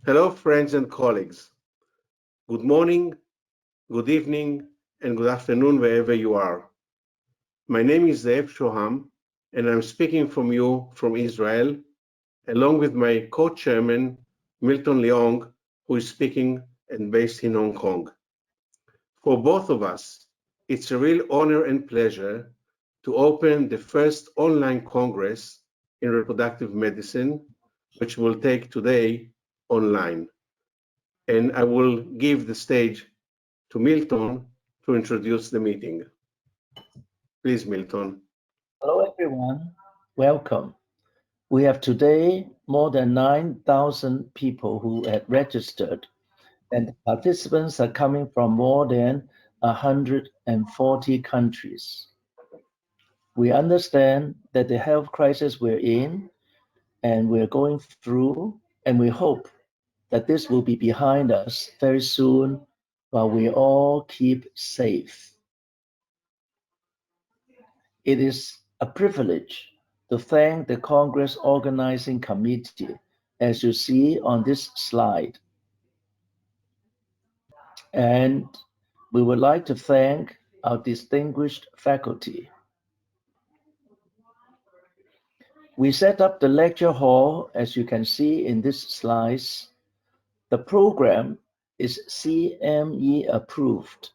Hello, friends and colleagues. Good morning, good evening, and good afternoon, wherever you are. My name is Zeev Shoham, and I'm speaking from Israel, along with my co-chairman, Milton Leong, who is speaking and based in Hong Kong. For both of us, it's a real honor and pleasure to open the first online Congress in reproductive medicine, which will take today online. And I will give the stage to Milton to introduce the meeting. Please, Milton. Hello, everyone. Welcome. We have today more than 9,000 people who had registered, and participants are coming from more than 140 countries. We understand that the health crisis we're in and we're going through, and we hope that this will be behind us very soon while we all keep safe. It is a privilege to thank the Congress Organizing Committee, as you see on this slide. And we would like to thank our distinguished faculty. We set up the lecture hall, as you can see in this slides. The program is CME approved.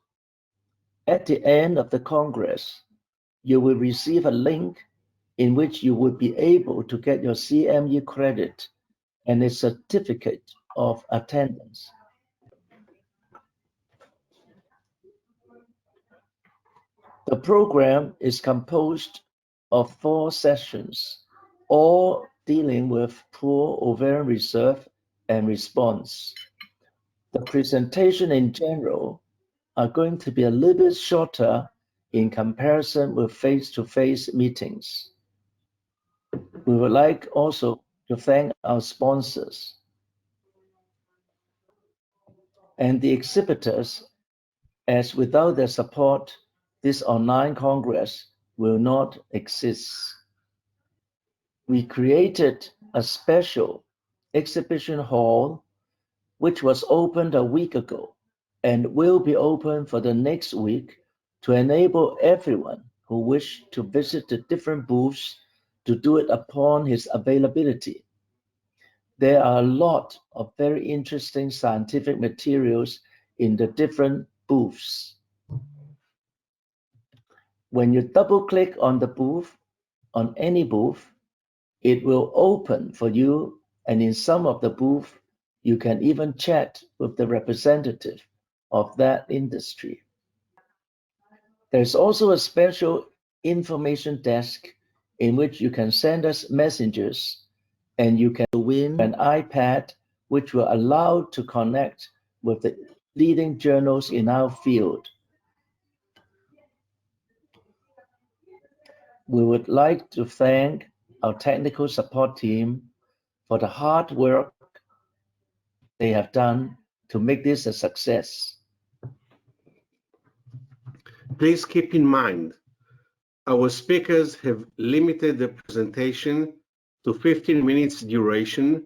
At the end of the Congress, you will receive a link in which you will be able to get your CME credit and a certificate of attendance. The program is composed of 4 sessions, all dealing with poor ovarian reserve and response. The presentation in general are going to be a little bit shorter in comparison with face-to-face meetings. We would like also to thank our sponsors and the exhibitors, as without their support, this online Congress will not exist. We created a special exhibition hall which was opened a week ago and will be open for the next week to enable everyone who wish to visit the different booths to do it upon his availability. There are a lot of very interesting scientific materials in the different booths. When you double click on the booth, on any booth, it will open for you, and in some of the booths, you can even chat with the representative of that industry. There's also a special information desk in which you can send us messages, and you can win an iPad which will allow to connect with the leading journals in our field. We would like to thank our technical support team for the hard work they have done to make this a success. Please keep in mind, our speakers have limited the presentation to 15 minutes duration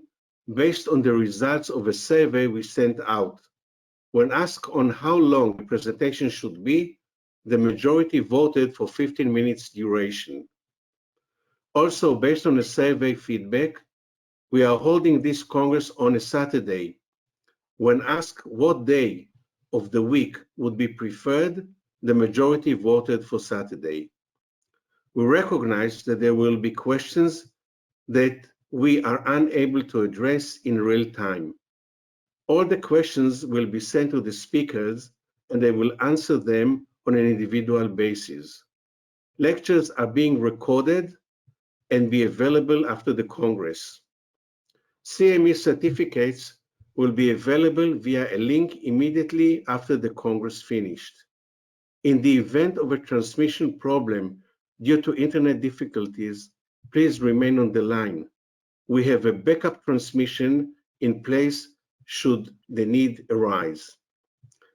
based on the results of a survey we sent out. When asked on how long the presentation should be, the majority voted for 15 minutes duration. Also, based on the survey feedback, we are holding this Congress on a Saturday. When asked what day of the week would be preferred, the majority voted for Saturday. We recognize that there will be questions that we are unable to address in real time. All the questions will be sent to the speakers and they will answer them on an individual basis. Lectures are being recorded and be available after the Congress. CME certificates will be available via a link immediately after the Congress finished. In the event of a transmission problem due to internet difficulties, please remain on the line. We have a backup transmission in place should the need arise.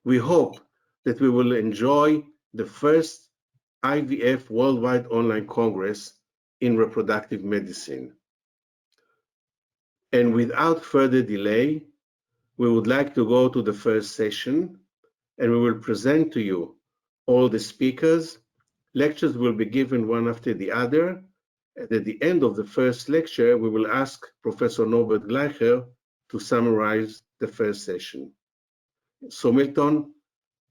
We hope that we will enjoy the first IVF Worldwide Online Congress in reproductive medicine. And without further delay, we would like to go to the first session, and we will present to you all the speakers. Lectures will be given one after the other, and at the end of the first lecture, we will ask Professor Norbert Gleicher to summarize the first session. So Milton,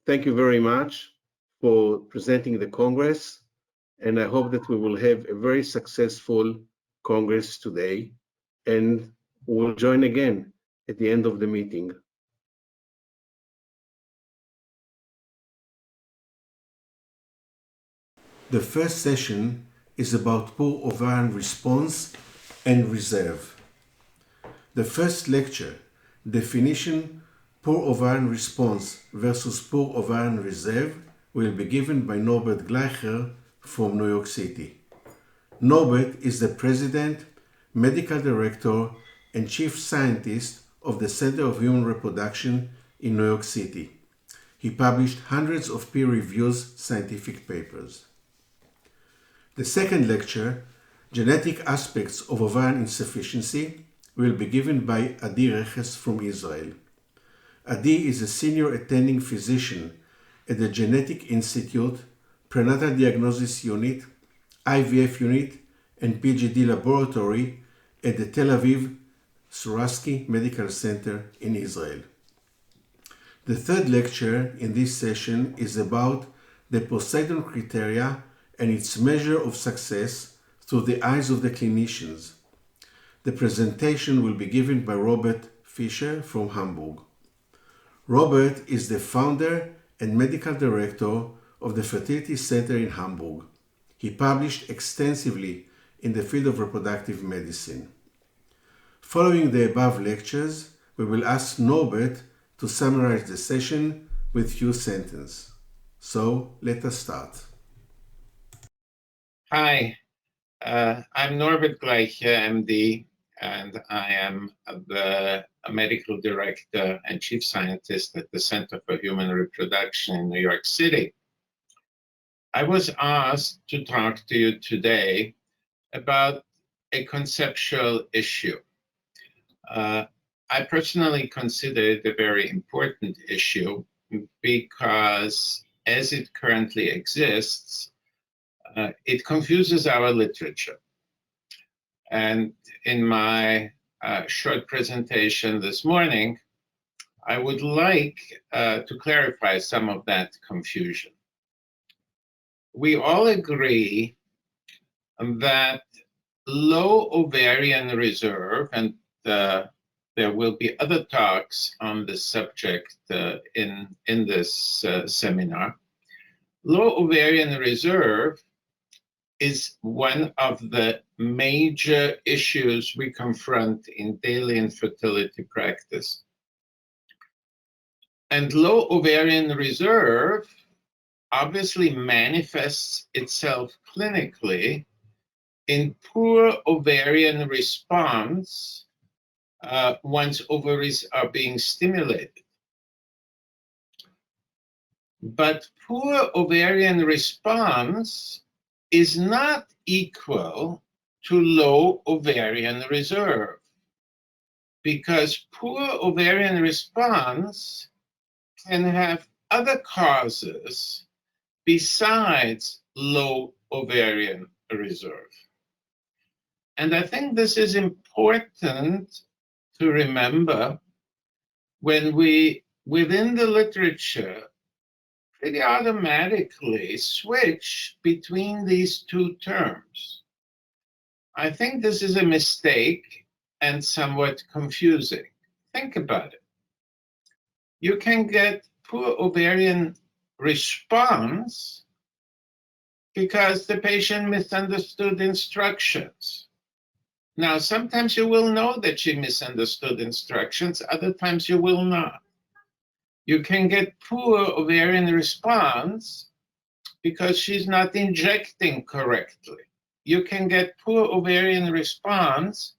thank you very much for presenting the Congress, and I hope that we will have a very successful Congress today, and we'll join again at the end of the meeting. The first session is about poor ovarian response and reserve. The first lecture, Definition, Poor Ovarian Response versus Poor Ovarian Reserve, will be given by Norbert Gleicher from New York City. Norbert is the President, Medical Director, and Chief Scientist of the Center of Human Reproduction in New York City. He published hundreds of peer-reviewed scientific papers. The second lecture, Genetic Aspects of Ovarian Insufficiency, will be given by Adi Reches from Israel. Adi is a senior attending physician at the Genetic Institute, Prenatal Diagnosis Unit, IVF Unit, and PGD Laboratory at the Tel Aviv Sourasky Medical Center in Israel. The third lecture in this session is about the POSEIDON criteria and its measure of success through the eyes of the clinicians. The presentation will be given by Robert Fischer from Hamburg. Robert is the founder and medical director of the Fertility Center in Hamburg. He published extensively in the field of reproductive medicine. Following the above lectures, we will ask Norbert to summarize the session with few sentences. So, let us start. Hi, I'm Norbert Gleicher, MD, and I am the medical director and chief scientist at the Center for Human Reproduction in New York City. I was asked to talk to you today about a conceptual issue. I personally consider it a very important issue because as it currently exists, it confuses our literature. And in my short presentation this morning, I would like to clarify some of that confusion. We all agree that low ovarian reserve, and there will be other talks on this subject in this seminar. Low ovarian reserve is one of the major issues we confront in daily infertility practice. And low ovarian reserve obviously manifests itself clinically in poor ovarian response once ovaries are being stimulated. But poor ovarian response is not equal to low ovarian reserve, because poor ovarian response can have other causes besides low ovarian reserve. And I think this is important to remember when we, within the literature, pretty automatically switch between these two terms. I think this is a mistake and somewhat confusing. Think about it. You can get poor ovarian response because the patient misunderstood instructions. Now, sometimes you will know that she misunderstood instructions, other times you will not. You can get poor ovarian response because she's not injecting correctly. You can get poor ovarian response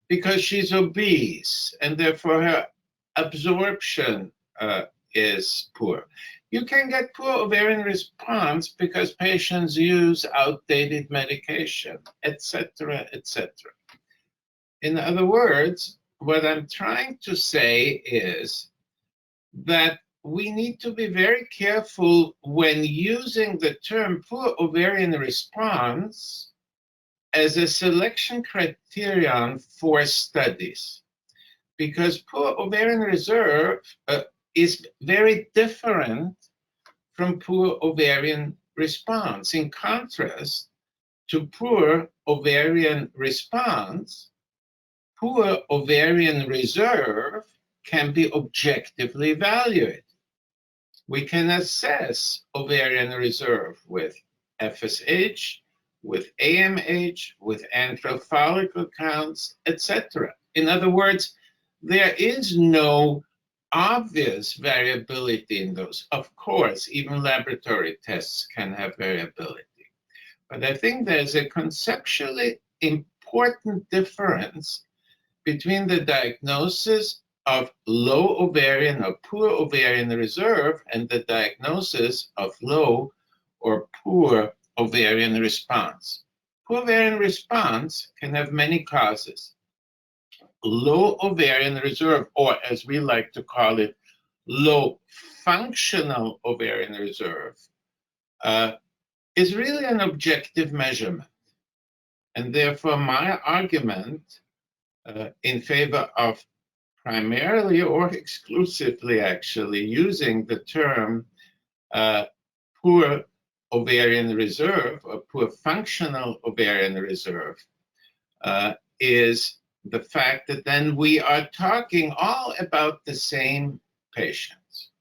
because she's obese and therefore her absorption is poor. You can get poor ovarian response because patients use outdated medication, etc., etc. In other words, what I'm trying to say is that we need to be very careful when using the term poor ovarian response as a selection criterion for studies, because poor ovarian reserve is very different from poor ovarian response. In contrast to poor ovarian response, poor ovarian reserve can be objectively evaluated. We can assess ovarian reserve with FSH, with AMH, with antral follicle counts, etc. In other words, there is no obvious variability in those. Of course, even laboratory tests can have variability. But I think there's a conceptually important difference between the diagnosis of low ovarian or poor ovarian reserve and the diagnosis of low or poor ovarian response. Poor ovarian response can have many causes. Low ovarian reserve, or as we like to call it, low functional ovarian reserve, is really an objective measurement. And therefore, my argument in favor of primarily or exclusively actually using the term poor ovarian reserve or poor functional ovarian reserve is the fact that then we are talking all about the same patients.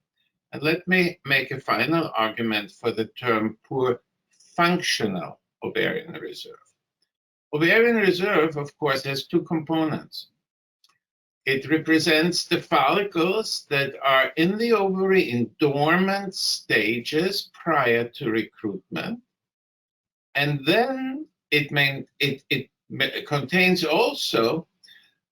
And let me make a final argument for the term poor functional ovarian reserve. Ovarian reserve, of course, has two components. It represents the follicles that are in the ovary in dormant stages prior to recruitment. And then it contains also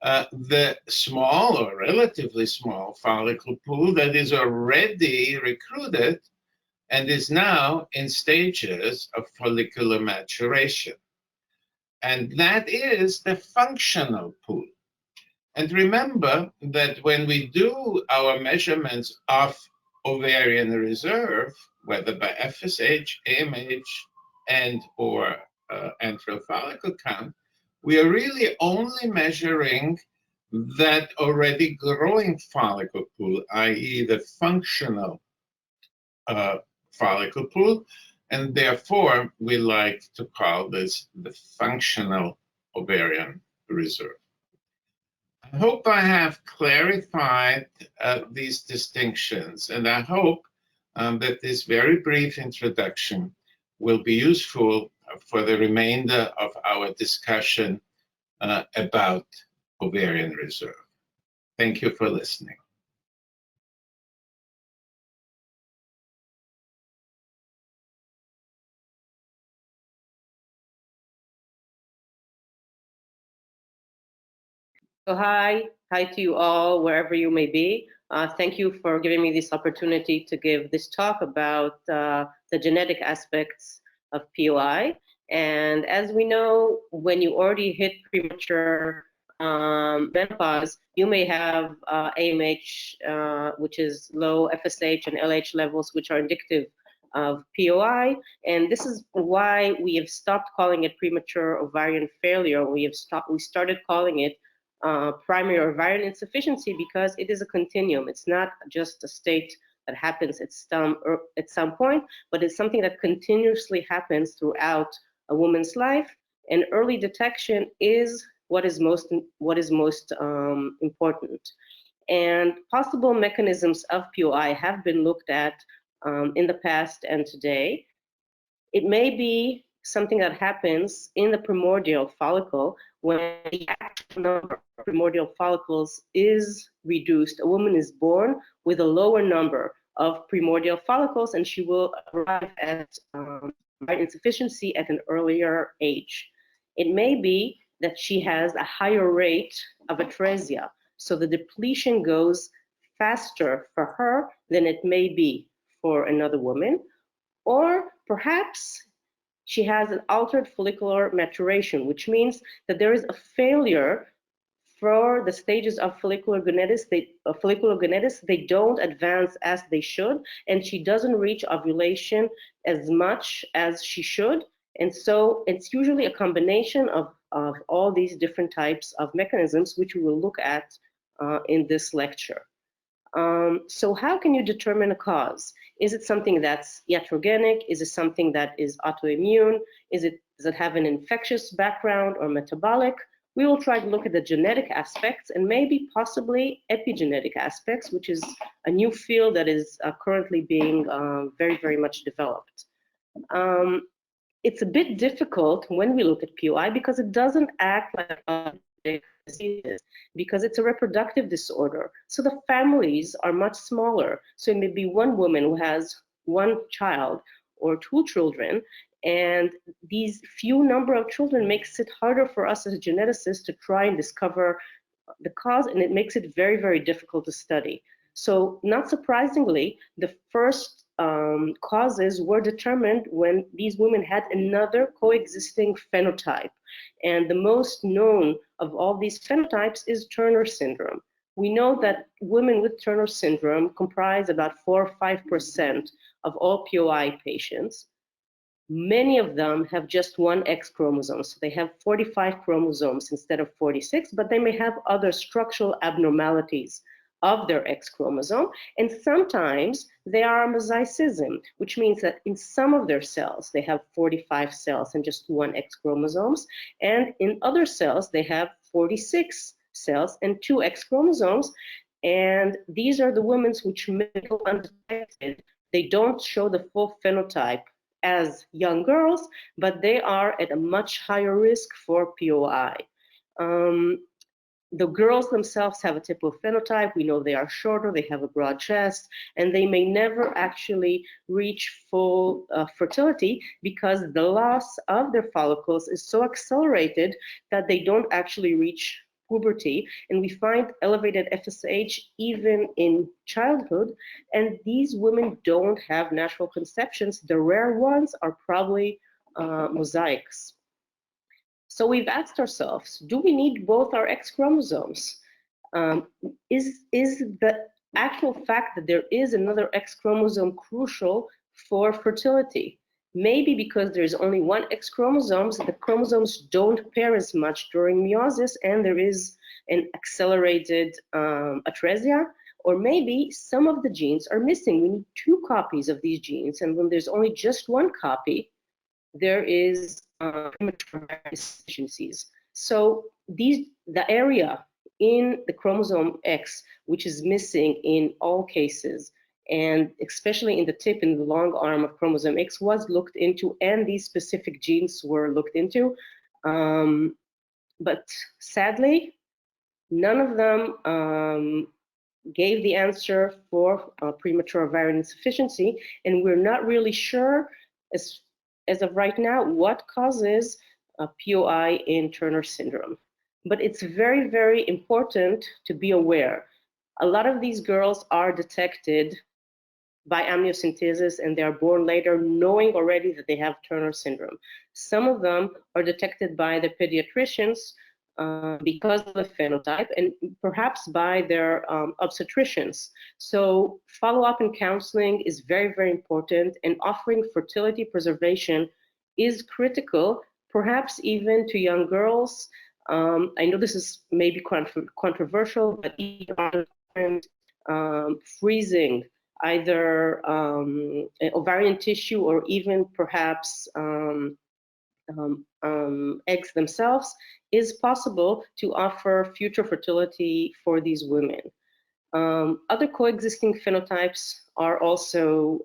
the small or relatively small follicle pool that is already recruited and is now in stages of follicular maturation. And that is the functional pool. And remember that when we do our measurements of ovarian reserve, whether by FSH, AMH, and or antral follicle count, we are really only measuring that already growing follicle pool, i.e. the functional follicle pool, and therefore we like to call this the functional ovarian reserve. I hope I have clarified these distinctions, and I hope that this very brief introduction will be useful for the remainder of our discussion about ovarian reserve. Thank you for listening. So hi to you all, wherever you may be. Thank you for giving me this opportunity to give this talk about the genetic aspects of POI. And as we know, when you already hit premature menopause, you may have AMH, which is low FSH and LH levels, which are indicative of POI. And this is why we have stopped calling it premature ovarian failure. We started calling it primary ovarian insufficiency, because it is a continuum. It's not just a state that happens at some point, but it's something that continuously happens throughout a woman's life. And early detection is what is most important. And possible mechanisms of POI have been looked at in the past and today. It may be something that happens in the primordial follicle when the actual number of primordial follicles is reduced. A woman is born with a lower number of primordial follicles, and she will arrive at insufficiency at an earlier age. It may be that she has a higher rate of atresia, so the depletion goes faster for her than it may be for another woman. Or perhaps she has an altered follicular maturation, which means that there is a failure for the stages of follicular gonadis, they don't advance as they should, and she doesn't reach ovulation as much as she should. And so it's usually a combination of all these different types of mechanisms, which we will look at in this lecture. So how can you determine a cause? Is it something that's iatrogenic? Is it something that is autoimmune? Does it have an infectious background or metabolic? We will try to look at the genetic aspects and maybe possibly epigenetic aspects, which is a new field that is currently being very, very much developed. It's a bit difficult when we look at POI because it doesn't act like other diseases, because it's a reproductive disorder. So the families are much smaller. So it may be one woman who has one child or two children, and these few number of children makes it harder for us as geneticists to try and discover the cause, and it makes it very, very difficult to study. So not surprisingly, the first causes were determined when these women had another coexisting phenotype. And the most known of all these phenotypes is Turner syndrome. We know that women with Turner syndrome comprise about 4 or 5% of all POI patients. Many of them have just one X chromosome, so they have 45 chromosomes instead of 46, but they may have other structural abnormalities of their X chromosome, and sometimes they are a mosaicism, which means that in some of their cells they have 45 cells and just one X chromosomes, and in other cells they have 46 cells and 2 X chromosomes, and these are the women which may go undetected. They don't show the full phenotype as young girls, but they are at a much higher risk for POI. The girls themselves have a typical phenotype. We know they are shorter, they have a broad chest, and they may never actually reach full fertility because the loss of their follicles is so accelerated that they don't actually reach puberty. And we find elevated FSH even in childhood, and these women don't have natural conceptions. The rare ones are probably mosaics. So we've asked ourselves, do we need both our X chromosomes? Is the actual fact that there is another X chromosome crucial for fertility? Maybe because there's only one X chromosome, the chromosomes don't pair as much during meiosis, and there is an accelerated atresia, or maybe some of the genes are missing. We need 2 copies of these genes, and when there's only just 1 copy, there is premature deficiencies. So the area in the chromosome X, which is missing in all cases, and especially in the tip and the long arm of chromosome X, was looked into, and these specific genes were looked into. But sadly, none of them gave the answer for premature ovarian insufficiency, and we're not really sure as of right now what causes POI in Turner syndrome. But it's very, very important to be aware. A lot of these girls are detected by amniocentesis, and they are born later knowing already that they have Turner syndrome. Some of them are detected by the pediatricians because of the phenotype, and perhaps by their obstetricians. So follow-up and counseling is very, very important, and offering fertility preservation is critical, perhaps even to young girls. I know this is maybe controversial, but even freezing either ovarian tissue or even perhaps eggs themselves is possible to offer future fertility for these women. Other coexisting phenotypes are also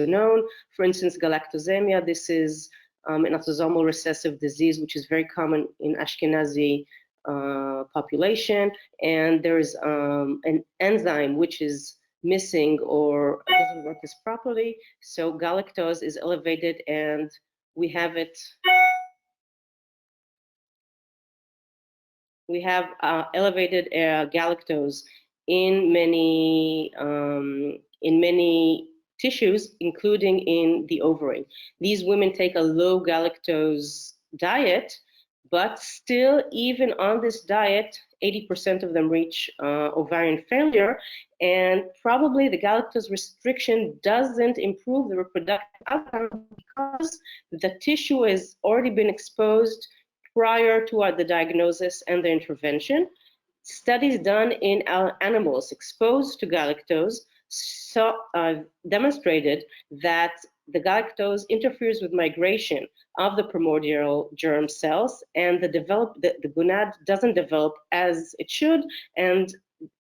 known. For instance, Galactosemia. This is an autosomal recessive disease which is very common in Ashkenazi population, and there's an enzyme which is missing or doesn't work as properly. So galactose is elevated, and we have it. We have elevated galactose in many tissues, including in the ovary. These women take a low galactose diet, but still, even on this diet, 80% of them reach ovarian failure, and probably the galactose restriction doesn't improve the reproductive outcome because the tissue has already been exposed prior to the diagnosis and the intervention. Studies done in animals exposed to galactose demonstrated that the galactose interferes with migration of the primordial germ cells, and the gonad doesn't develop as it should, and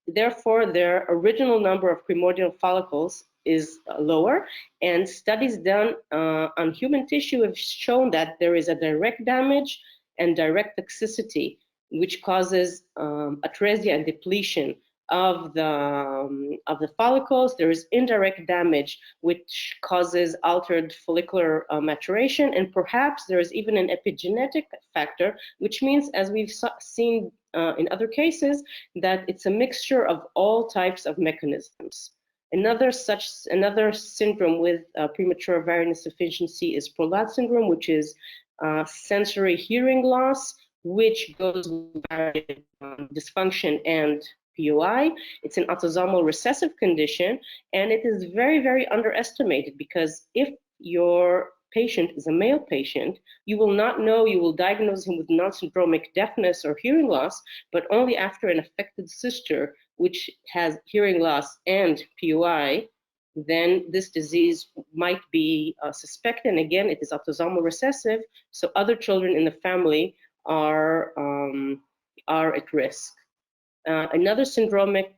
therefore their original number of primordial follicles is lower. And studies done on human tissue have shown that there is a direct damage and direct toxicity, which causes atresia and depletion of the follicles. There is indirect damage, which causes altered follicular maturation, and perhaps there is even an epigenetic factor, which means, as we've seen in other cases, that it's a mixture of all types of mechanisms. Another syndrome with premature ovarian insufficiency is Perrault Syndrome, which is sensory hearing loss, which goes with dysfunction and POI. It's an autosomal recessive condition, and it is very, very underestimated, because if your patient is a male patient, you will not know, you will diagnose him with non-syndromic deafness or hearing loss, but only after an affected sister, which has hearing loss and POI, then this disease might be suspected. And again, it is autosomal recessive, so other children in the family are at risk. Another syndromic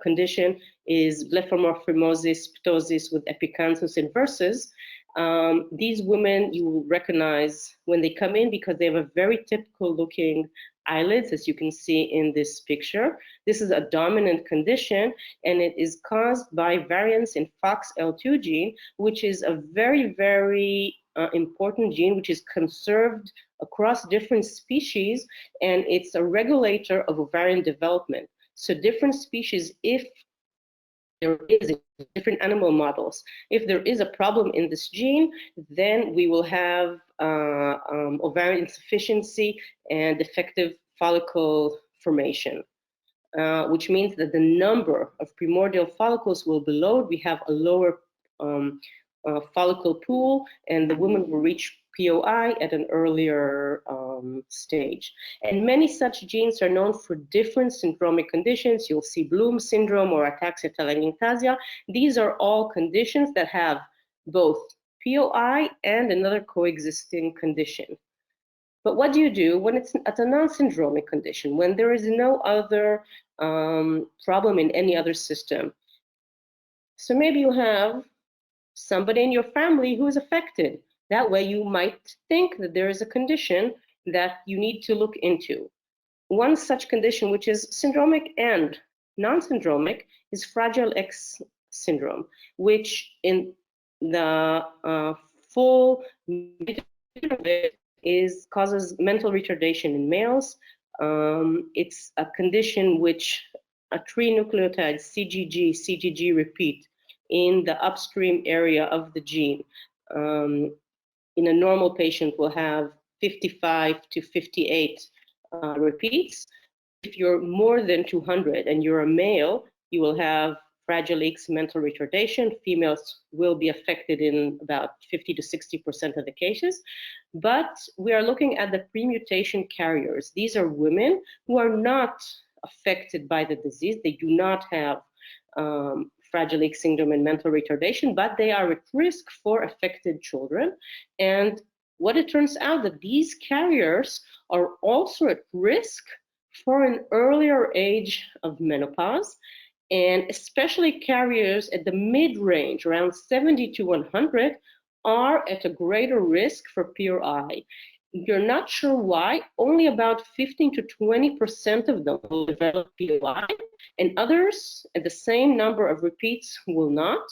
condition is blepharophimosis ptosis with epicanthus inversus. These women you will recognize when they come in, because they have a very typical looking eyelids, as you can see in this picture. This is a dominant condition, and it is caused by variants in FOXL2 gene, which is a very, very important gene, which is conserved across different species, and it's a regulator of ovarian development. So different species, if there is different animal models, if there is a problem in this gene, then we will have ovarian insufficiency and defective follicle formation, which means that the number of primordial follicles will be low. We have a lower follicle pool, and the woman will reach POI at an earlier stage. And many such genes are known for different syndromic conditions. You'll see Bloom syndrome or ataxia telangiectasia. These are all conditions that have both POI and another coexisting condition. But what do you do when it's at a non-syndromic condition, when there is no other problem in any other system? So maybe you have somebody in your family who is affected. That way you might think that there is a condition that you need to look into. One such condition, which is syndromic and non-syndromic, is Fragile X syndrome, which in the full causes mental retardation in males. It's a condition which a trinucleotide CGG repeat in the upstream area of the gene. In a normal patient will have 55 to 58 repeats. If you're more than 200 and you're a male, you will have Fragile X mental retardation. Females will be affected in about 50 to 60% of the cases. But we are looking at the premutation carriers. These are women who are not affected by the disease. They do not have Fragile X syndrome and mental retardation, but they are at risk for affected children. And what it turns out that these carriers are also at risk for an earlier age of menopause, and especially carriers at the mid-range, around 70 to 100, are at a greater risk for POI. You're not sure why. Only about 15 to 20% of them will develop POI, and others at the same number of repeats will not.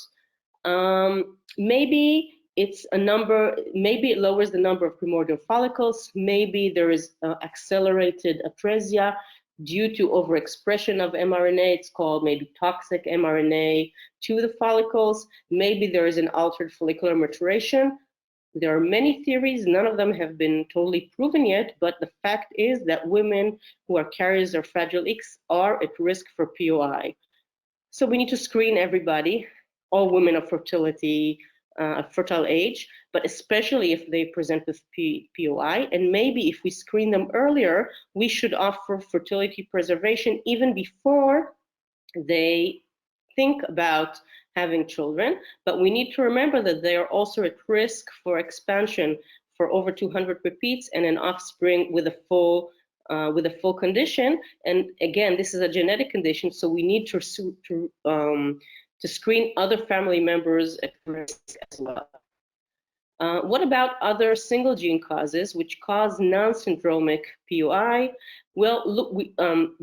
Maybe it's a number, maybe it lowers the number of primordial follicles, maybe there is accelerated atresia due to overexpression of mRNA. It's called maybe toxic mRNA to the follicles. Maybe there is an altered follicular maturation. There are many theories, none of them have been totally proven yet, but the fact is that women who are carriers of Fragile X are at risk for POI. So we need to screen everybody, all women of fertility, fertile age, but especially if they present with POI. And maybe if we screen them earlier, we should offer fertility preservation even before they think about having children. But we need to remember that they are also at risk for expansion for over 200 repeats and an offspring with a full condition. And again, this is a genetic condition, so we need to screen other family members at risk as well. What about other single gene causes which cause non-syndromic POI? Well,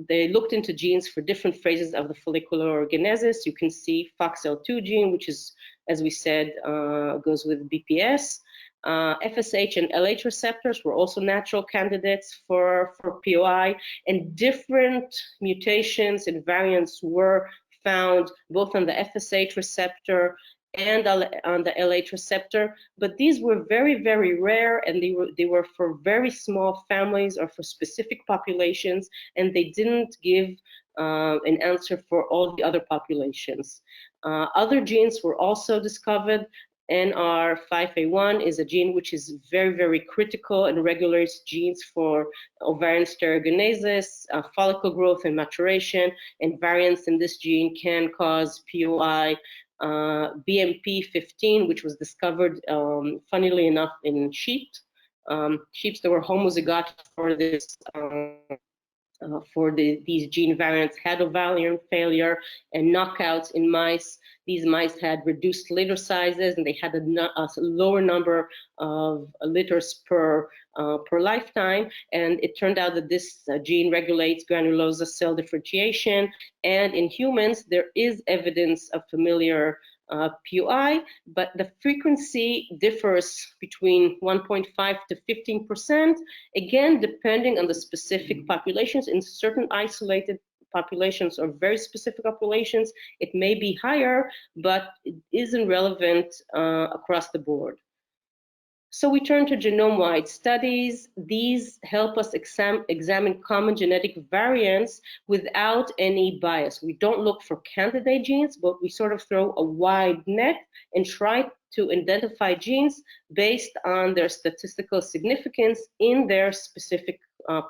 they looked into genes for different phases of the follicular organesis. You can see FOXL2 gene, which is, as we said, goes with BPS. FSH and LH receptors were also natural candidates for POI, and different mutations and variants were found both on the FSH receptor and on the LH receptor, but these were very, very rare, and they were for very small families or for specific populations, and they didn't give an answer for all the other populations. Other genes were also discovered. NR5A1 is a gene which is very, very critical and regulates genes for ovarian sterogenesis, follicle growth and maturation, and variants in this gene can cause POI. BMP15, which was discovered, funnily enough, in sheep. Sheep that were homozygotic for this these gene variants had ovarian failure and knockouts in mice. These mice had reduced litter sizes, and they had a lower number of litters per lifetime. And it turned out that this gene regulates granulosa cell differentiation. And in humans, there is evidence of familiar POI, but the frequency differs between 1.5 to 15%, again, depending on the specific populations. In certain isolated populations or very specific populations, it may be higher, but it isn't relevant across the board. So we turn to genome-wide studies. These help us examine common genetic variants without any bias. We don't look for candidate genes, but we sort of throw a wide net and try to identify genes based on their statistical significance in their specific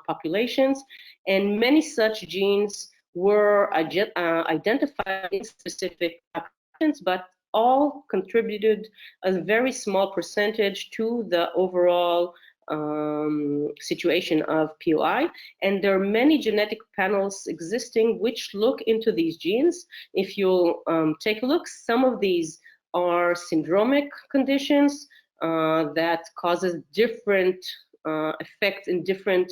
populations. And many such genes were identified in specific populations, but all contributed a very small percentage to the overall situation of POI. And there are many genetic panels existing which look into these genes. If you'll take a look, some of these are syndromic conditions that causes different effects in different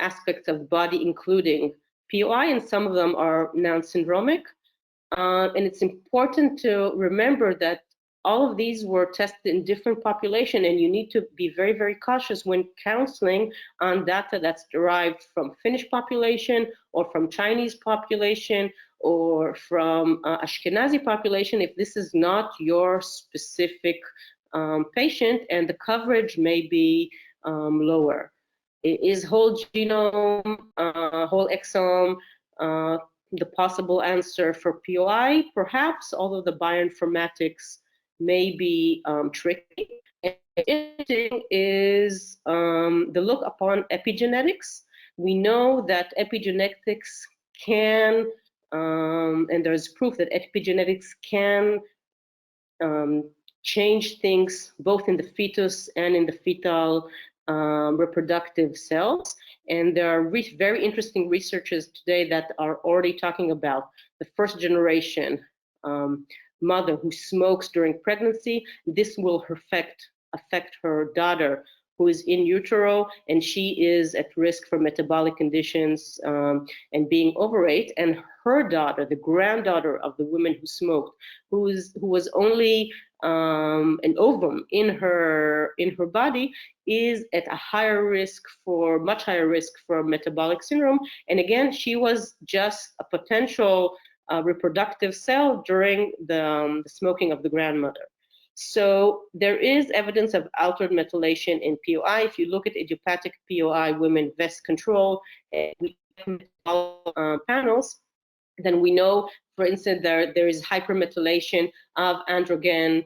aspects of the body, including POI, and some of them are non-syndromic. And it's important to remember that all of these were tested in different populations, and you need to be very, very cautious when counseling on data that's derived from Finnish population or from Chinese population or from Ashkenazi population if this is not your specific patient, and the coverage may be lower. Is whole genome, whole exome, the possible answer for POI? Perhaps, although the bioinformatics may be tricky. And interesting is the look upon epigenetics. We know that epigenetics can, and there's proof that epigenetics can change things both in the fetus and in the fetal reproductive cells. And there are very interesting researchers today that are already talking about the first generation mother who smokes during pregnancy. This will affect her daughter who is in utero, and she is at risk for metabolic conditions and being overweight. And her daughter, the granddaughter of the woman who smoked, who was only an ovum in her body, is at a much higher risk for metabolic syndrome. And again, she was just a potential reproductive cell during the smoking of the grandmother. So there is evidence of altered methylation in POI. If you look at idiopathic POI women VEST control panels, then we know, for instance, there is hypermethylation of androgen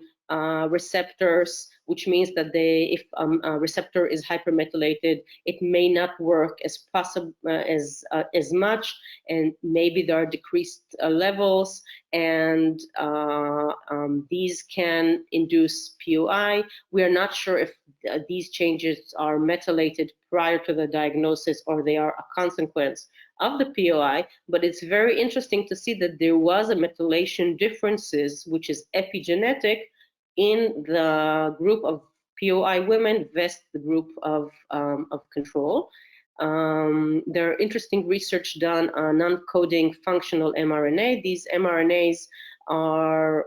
receptors, which means that if a receptor is hypermethylated, it may not work as much, and maybe there are decreased levels, and these can induce POI. We are not sure if these changes are methylated prior to the diagnosis or they are a consequence of the POI, but it's very interesting to see that there was a methylation differences, which is epigenetic, in the group of POI women versus the group of control. There are interesting research done on non-coding functional mRNA. These mRNAs are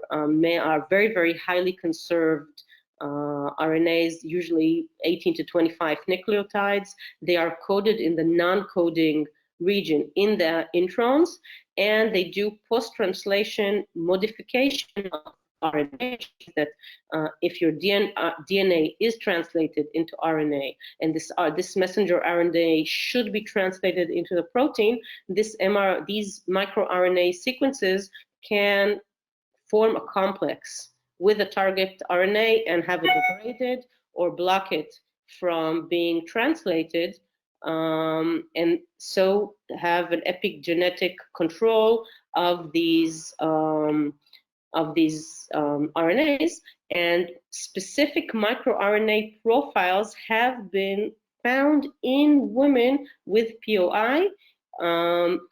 very, very highly conserved RNAs, usually 18 to 25 nucleotides. They are coded in the non-coding region in the introns, and they do post-translation modification of RNA, that if your DNA is translated into RNA, and this messenger RNA should be translated into the protein, these microRNA sequences can form a complex with a target RNA and have it degraded or block it from being translated, and so have an epigenetic control of these RNAs, and specific microRNA profiles have been found in women with POI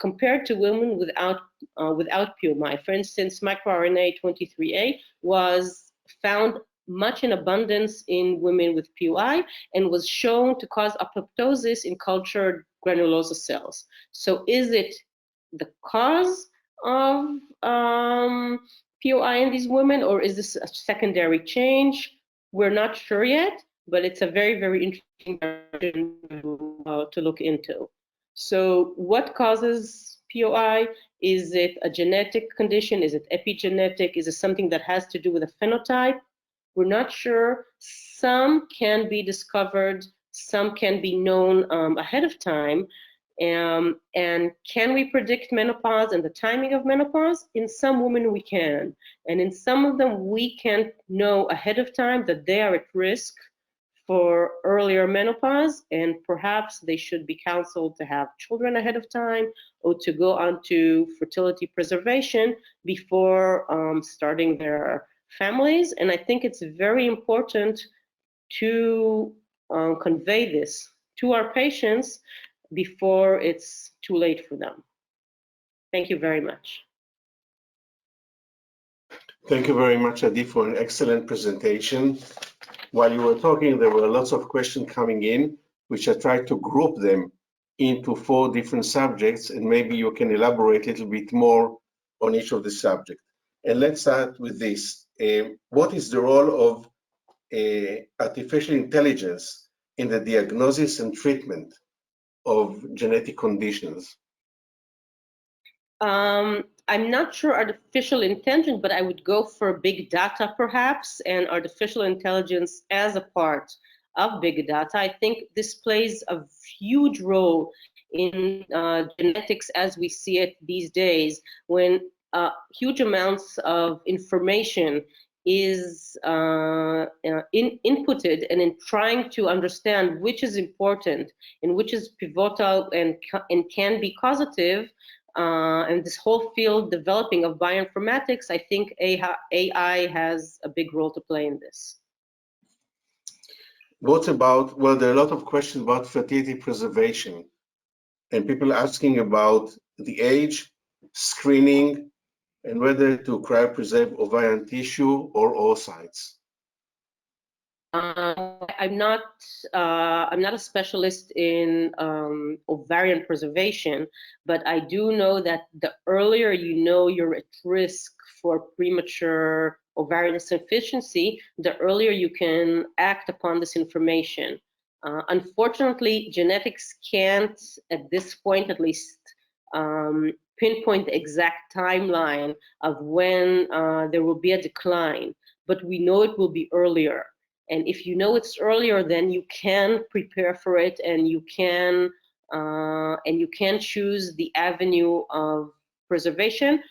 compared to women without POI. For instance, microRNA 23A was found much in abundance in women with POI and was shown to cause apoptosis in cultured granulosa cells. So is it the cause of POI in these women, or is this a secondary change? We're not sure yet, but it's a very, very interesting direction to look into. So what causes POI? Is it a genetic condition? Is it epigenetic? Is it something that has to do with a phenotype? We're not sure. Some can be discovered, some can be known ahead of time. And can we predict menopause and the timing of menopause? In some women we can, and in some of them we can know ahead of time that they are at risk for earlier menopause, and perhaps they should be counseled to have children ahead of time or to go on to fertility preservation before starting their families. And I think it's very important to convey this to our patients before it's too late for them. Thank you very much. Thank you very much, Adi, for an excellent presentation. While you were talking, there were lots of questions coming in, which I tried to group them into 4 different subjects, and maybe you can elaborate a little bit more on each of the subjects. And let's start with this. What is the role of artificial intelligence in the diagnosis and treatment of genetic conditions? I'm not sure artificial intelligence, but I would go for big data perhaps, and artificial intelligence as a part of big data. I think this plays a huge role in genetics as we see it these days, when huge amounts of information is inputted, and in trying to understand which is important and which is pivotal and can be causative, and this whole field developing of bioinformatics, I think AI has a big role to play in this. What about, well, there are a lot of questions about fertility preservation, and people asking about the age, screening, and whether to cryopreserve ovarian tissue or oocytes. I'm not a specialist in ovarian preservation, but I do know that the earlier you know you're at risk for premature ovarian insufficiency, the earlier you can act upon this information. Unfortunately, genetics can't, at this point at least, pinpoint the exact timeline of when there will be a decline, but we know it will be earlier. And if you know it's earlier, then you can prepare for it, and you can choose the avenue of preservation.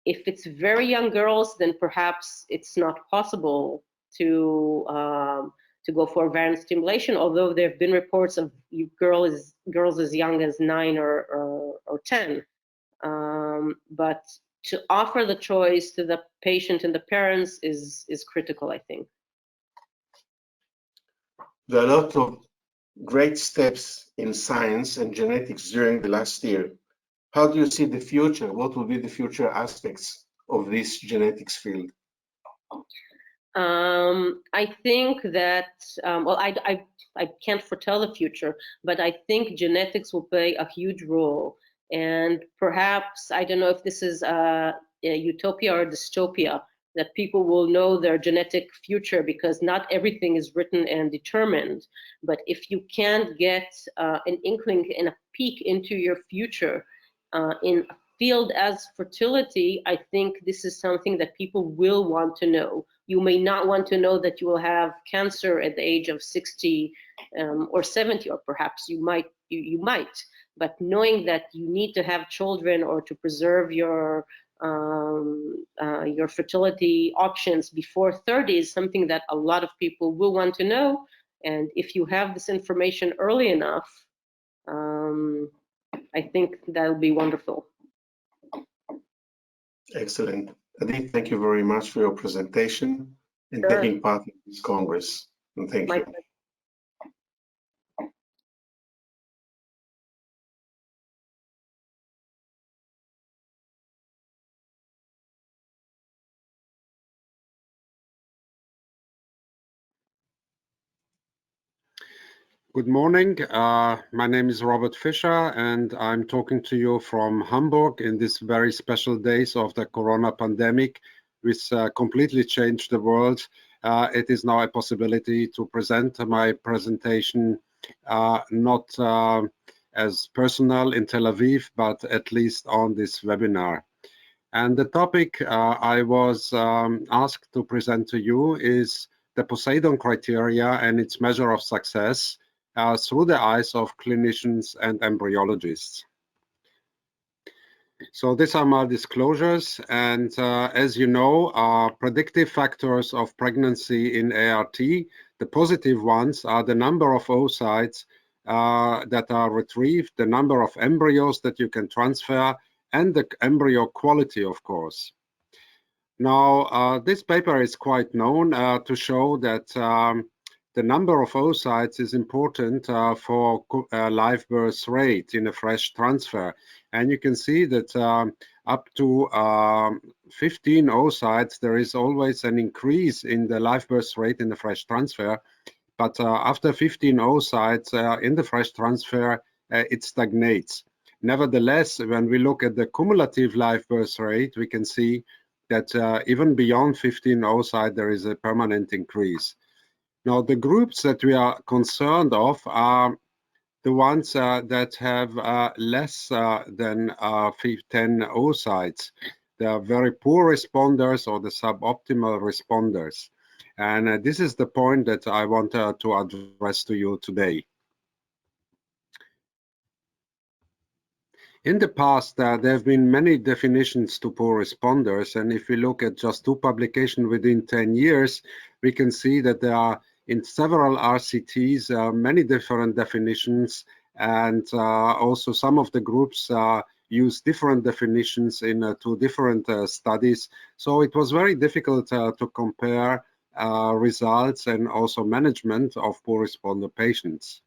If it's very young girls, then perhaps it's not possible to go for ovarian stimulation, although there have been reports of girls as young as 9 or 10. But to offer the choice to the patient and the parents is critical, I think. There are a lot of great steps in science and genetics during the last year. How do you see the future? What will be the future aspects of this genetics field? I think that, well, I can't foretell the future, but I think genetics will play a huge role. And perhaps, I don't know if this is a utopia or dystopia, that people will know their genetic future, because not everything is written and determined. But if you can get an inkling and a peek into your future in a field as fertility, I think this is something that people will want to know. You may not want to know that you will have cancer at the age of 60 or 70, or perhaps you might, but knowing that you need to have children or to preserve your fertility options before 30 is something that a lot of people will want to know. And if you have this information early enough, I think that will be wonderful. Excellent. Adi, thank you very much for your presentation and Sure. taking part in this Congress. And thank My you. pleasure. Good morning. My name is Robert Fischer, and I'm talking to you from Hamburg in these very special days of the corona pandemic, which completely changed the world. It is now a possibility to present my presentation not as personal in Tel Aviv, but at least on this webinar. And the topic I was asked to present to you is the POSEIDON criteria and its measure of success through the eyes of clinicians and embryologists. So these are my disclosures, and as you know, predictive factors of pregnancy in ART, the positive ones are the number of oocytes that are retrieved, the number of embryos that you can transfer, and the embryo quality, of course. Now, this paper is quite known to show that the number of oocytes is important for live birth rate in a fresh transfer. And you can see that up to 15 oocytes, there is always an increase in the live birth rate in the fresh transfer. But after 15 oocytes in the fresh transfer, it stagnates. Nevertheless, when we look at the cumulative live birth rate, we can see that even beyond 15 oocytes, there is a permanent increase. Now, the groups that we are concerned of are the ones that have less than 10 oocytes. They are very poor responders or the suboptimal responders. And this is the point that I want to address to you today. In the past, there have been many definitions to poor responders, and if we look at just 2 publications within 10 years, we can see that there are in several RCTs many different definitions, and also some of the groups use different definitions in 2 different studies. So it was very difficult to compare results and also management of poor responder patients.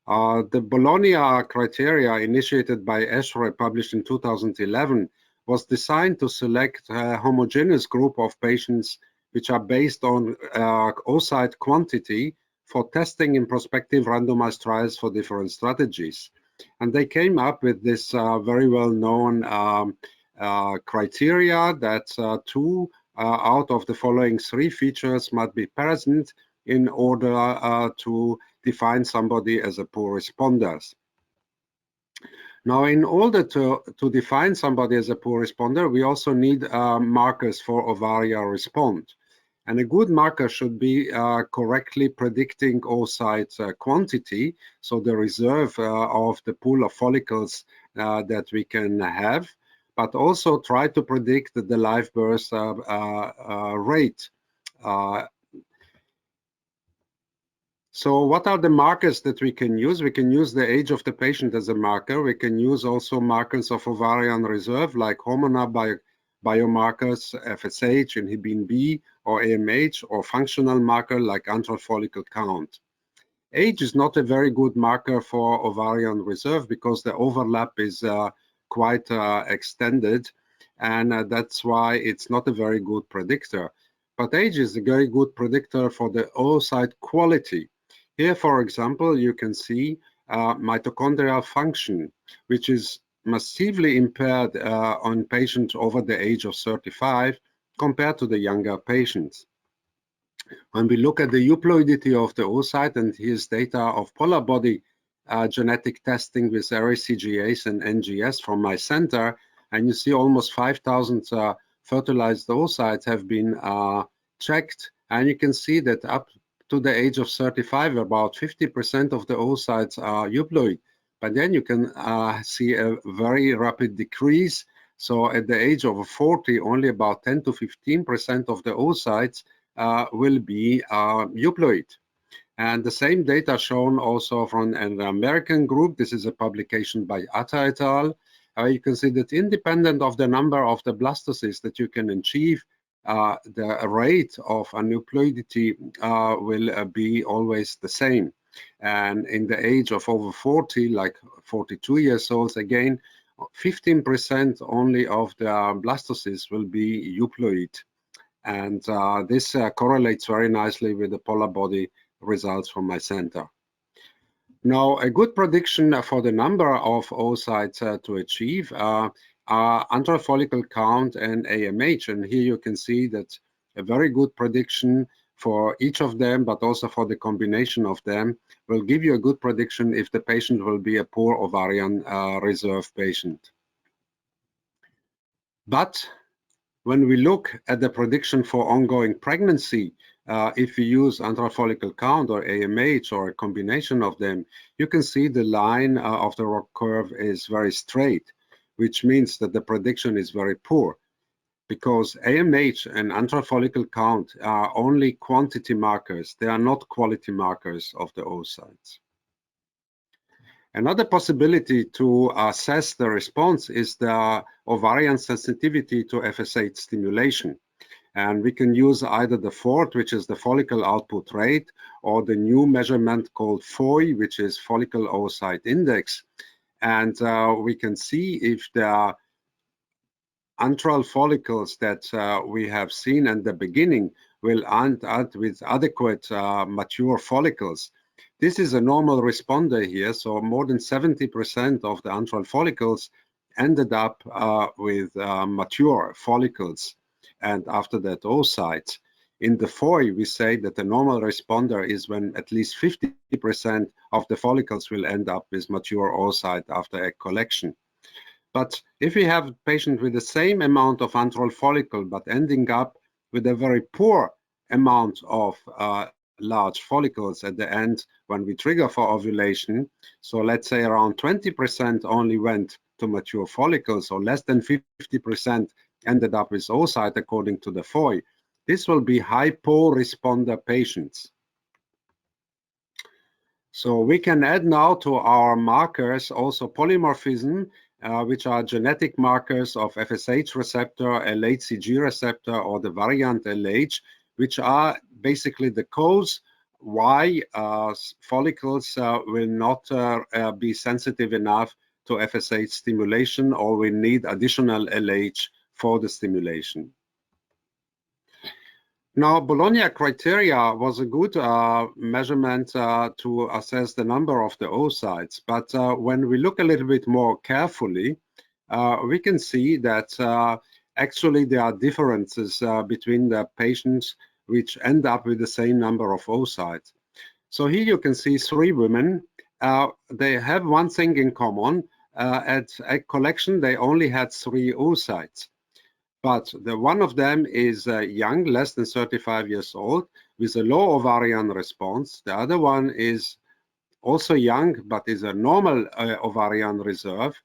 The Bologna criteria initiated by ESHRE, published in 2011, was designed to select a homogeneous group of patients which are based on oocyte quantity for testing in prospective randomized trials for different strategies. And they came up with this very well-known criteria that 2 out of the following 3 features must be present in order to define somebody as a poor responder. Now, in order to define somebody as a poor responder, we also need markers for ovarian response. And a good marker should be correctly predicting oocyte quantity, so the reserve of the pool of follicles that we can have, but also try to predict the live birth rate. So what are the markers that we can use? We can use the age of the patient as a marker. We can use also markers of ovarian reserve like hormonal biomarkers, FSH, inhibin B, or AMH, or functional marker like antral follicle count. Age is not a very good marker for ovarian reserve because the overlap is quite extended, and that's why it's not a very good predictor. But age is a very good predictor for the oocyte quality. Here, for example, you can see mitochondrial function, which is massively impaired on patients over the age of 35 compared to the younger patients. When we look at the euploidity of the oocyte, and here's data of polar body genetic testing with RACGase and NGS from my center, and you see almost 5,000 fertilized oocytes have been checked, and you can see that up to the age of 35, about 50% of the oocytes are euploid. But then you can see a very rapid decrease. So at the age of 40, only about 10 to 15% of the oocytes will be euploid. And the same data shown also from an American group. This is a publication by Atta et al. You can see that independent of the number of the blastocysts that you can achieve, the rate of aneuploidity will be always the same. And in the age of over 40, like 42 years old, again, 15% only of the blastocysts will be euploid. And this correlates very nicely with the polar body results from my center. Now, a good prediction for the number of oocytes to achieve are antral follicle count and AMH. And here you can see that a very good prediction for each of them, but also for the combination of them, will give you a good prediction if the patient will be a poor ovarian reserve patient. But when we look at the prediction for ongoing pregnancy, if we use antral follicle count or AMH or a combination of them, you can see the line of the ROC curve is very straight, which means that the prediction is very poor, because AMH and antral follicle count are only quantity markers. They are not quality markers of the oocytes. Another possibility to assess the response is the ovarian sensitivity to FSH stimulation. And we can use either the FORT, which is the follicle output rate, or the new measurement called FOI, which is follicle oocyte index. And we can see if the antral follicles that we have seen at the beginning will end up with adequate mature follicles. This is a normal responder here, so more than 70% of the antral follicles ended up with mature follicles, and after that oocytes. In the FOI, we say that the normal responder is when at least 50% of the follicles will end up with mature oocyte after egg collection. But if we have a patient with the same amount of antral follicle, but ending up with a very poor amount of large follicles at the end when we trigger for ovulation, so let's say around 20% only went to mature follicles, or less than 50% ended up with oocyte according to the FOI, this will be hypo-responder patients. So we can add now to our markers also polymorphism, which are genetic markers of FSH receptor, LHCG receptor, or the variant LH, which are basically the cause why follicles will not be sensitive enough to FSH stimulation, or we need additional LH for the stimulation. Now, Bologna criteria was a good measurement to assess the number of the oocytes, but when we look a little bit more carefully, we can see that actually there are differences between the patients which end up with the same number of oocytes. So here you can see 3 women. They have one thing in common. at egg collection, they only had 3 oocytes. But one of them is young, less than 35 years old, with a low ovarian response. The other one is also young, but is a normal ovarian reserve.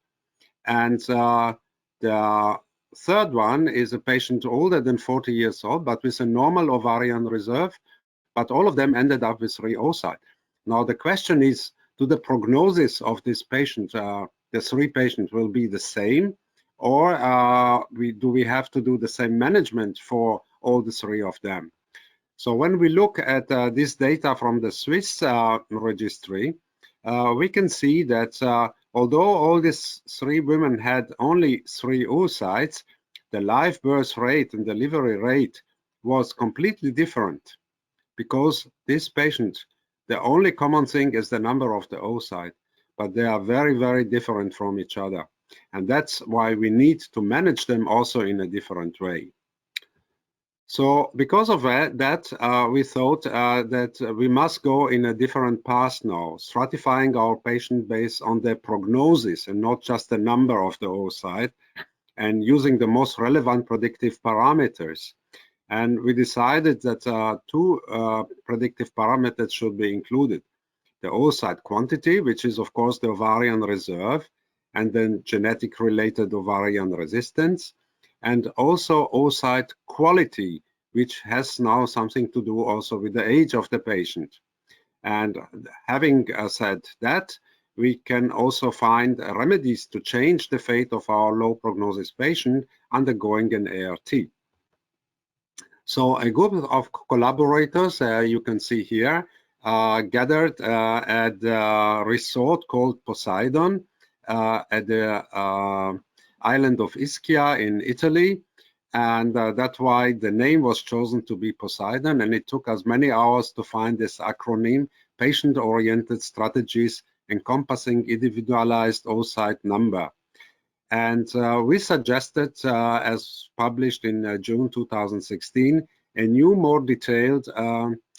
And the third one is a patient older than 40 years old, but with a normal ovarian reserve. But all of them ended up with 3 oocytes. Now the question is, do the prognosis of this patient, the 3 patients, will be the same, or do we have to do the same management for all the 3 of them? So when we look at this data from the Swiss registry, we can see that although all these 3 women had only 3 oocytes, the live birth rate and delivery rate was completely different, because this patient, the only common thing is the number of the oocyte, but they are very, very different from each other. And that's why we need to manage them also in a different way. So because of that, we thought that we must go in a different path now, stratifying our patient based on their prognosis and not just the number of the oocyte, and using the most relevant predictive parameters. And we decided that 2 predictive parameters should be included. The oocyte quantity, which is of course the ovarian reserve, and then genetic related ovarian resistance, and also oocyte quality, which has now something to do also with the age of the patient. And having said that, we can also find remedies to change the fate of our low prognosis patient undergoing an ART. So a group of collaborators, you can see here, gathered at a resort called POSEIDON at the island of Ischia in Italy. And that's why the name was chosen to be Poseidon. And it took us many hours to find this acronym, patient-oriented strategies encompassing individualized oocyte number. And we suggested, as published in June 2016, a new, more detailed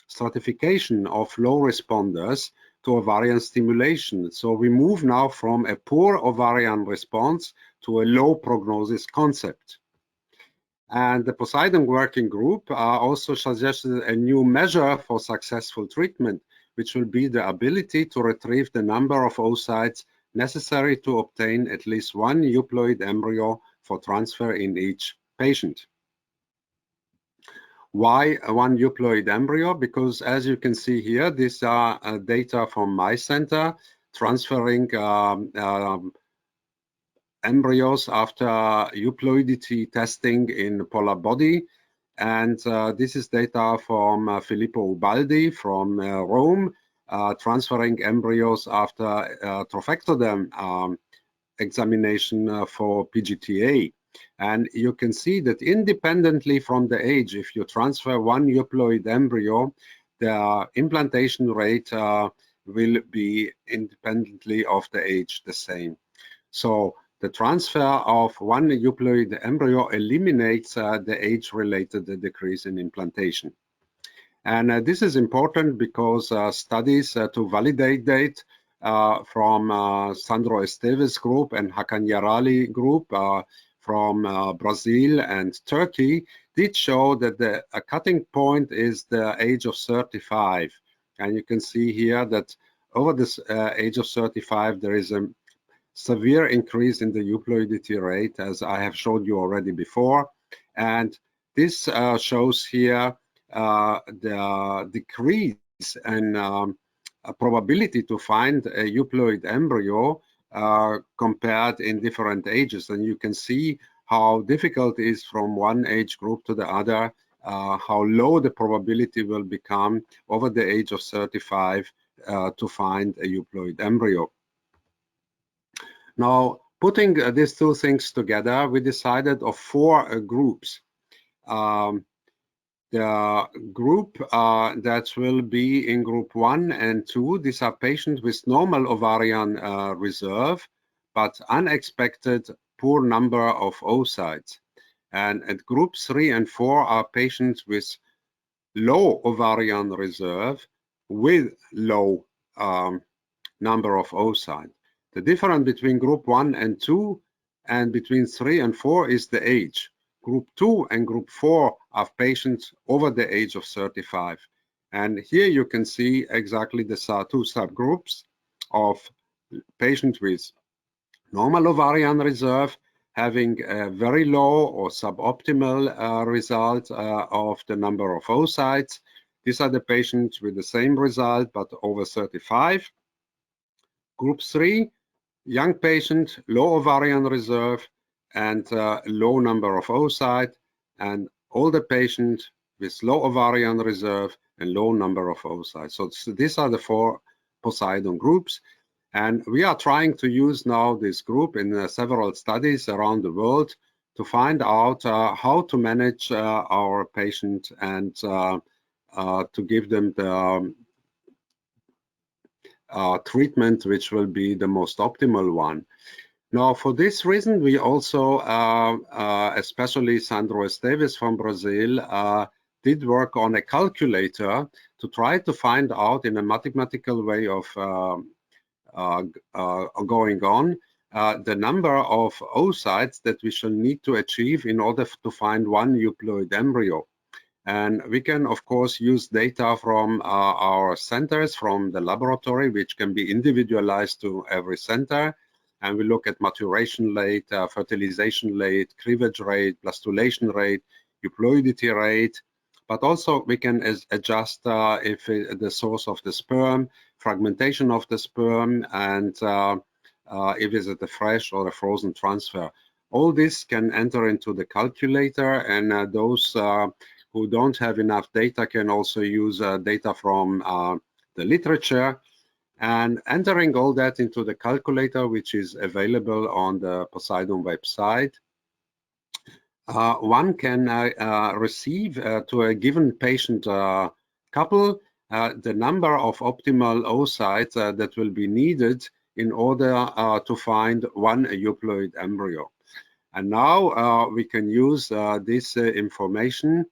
stratification of low responders to ovarian stimulation. So we move now from a poor ovarian response to a low prognosis concept. And the POSEIDON Working Group also suggested a new measure for successful treatment, which will be the ability to retrieve the number of oocytes necessary to obtain at least 1 euploid embryo for transfer in each patient. Why 1 euploid embryo? Because as you can see here, these are data from my center transferring embryos after euploidity testing in polar body. And this is data from Filippo Ubaldi from Rome, transferring embryos after trophectoderm examination for PGTA. And you can see that independently from the age, if you transfer 1 euploid embryo, the implantation rate will be independently of the age the same. So the transfer of 1 euploid embryo eliminates the age-related decrease in implantation. And this is important because studies to validate that from Sandro Esteves group and Hakan Yarali group from Brazil and Turkey did show that the cutting point is the age of 35. And you can see here that over this age of 35, there is a severe increase in the euploidity rate, as I have showed you already before. And this shows here the decrease in probability to find a euploid embryo compared in different ages. And you can see how difficult it is from one age group to the other, how low the probability will become over the age of 35 to find a euploid embryo. Now, putting these 2 things together, we decided of 4 groups. The group that will be in group 1 and 2, these are patients with normal ovarian reserve, but unexpected poor number of oocytes. And at group 3 and 4 are patients with low ovarian reserve with low number of oocytes. The difference between group 1 and 2 and between 3 and 4 is the age. Group 2 and group 4 are patients over the age of 35. And here you can see exactly the two subgroups of patients with normal ovarian reserve having a very low or suboptimal result of the number of oocytes. These are the patients with the same result but over 35. Group 3, young patient, low ovarian reserve and low number of oocytes, and older patient with low ovarian reserve and low number of oocytes. So these are the 4 POSEIDON groups. And we are trying to use now this group in several studies around the world to find out how to manage our patient and to give them the treatment which will be the most optimal one. Now, for this reason, we also, especially Sandro Esteves from Brazil, did work on a calculator to try to find out in a mathematical way of going on the number of oocytes that we shall need to achieve in order to find one euploid embryo. And we can, of course, use data from our centers, from the laboratory, which can be individualized to every center. And we look at maturation rate, fertilization rate, cleavage rate, plastulation rate, euploidity rate. But also we can adjust the source of the sperm, fragmentation of the sperm, and if it's a fresh or a frozen transfer. All this can enter into the calculator, and those who don't have enough data can also use data from the literature, and entering all that into the calculator, which is available on the POSEIDON website. One can receive to a given patient couple the number of optimal oocytes that will be needed in order to find one euploid embryo. And now we can use this information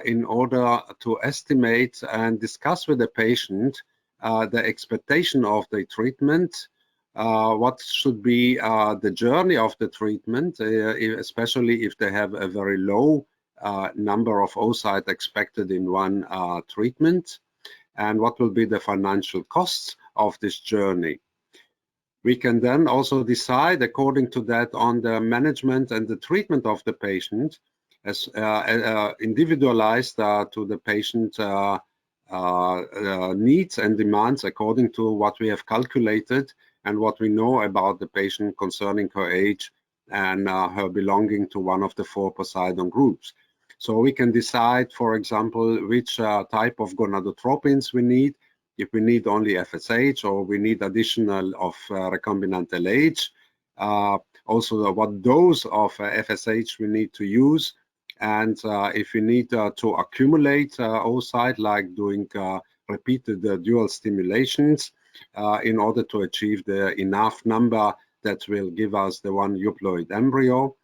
in order to estimate and discuss with the patient the expectation of the treatment, what should be the journey of the treatment, especially if they have a very low number of oocytes expected in one treatment, and what will be the financial costs of this journey. We can then also decide according to that on the management and the treatment of the patient, as individualized to the patient needs and demands according to what we have calculated and what we know about the patient concerning her age and her belonging to one of the 4 POSEIDON groups. So we can decide, for example, which type of gonadotropins we need, if we need only FSH or we need additional of recombinant LH, also what dose of FSH we need to use, and if we need to accumulate oocyte, like doing repeated dual stimulations in order to achieve the enough number that will give us the one euploid embryo.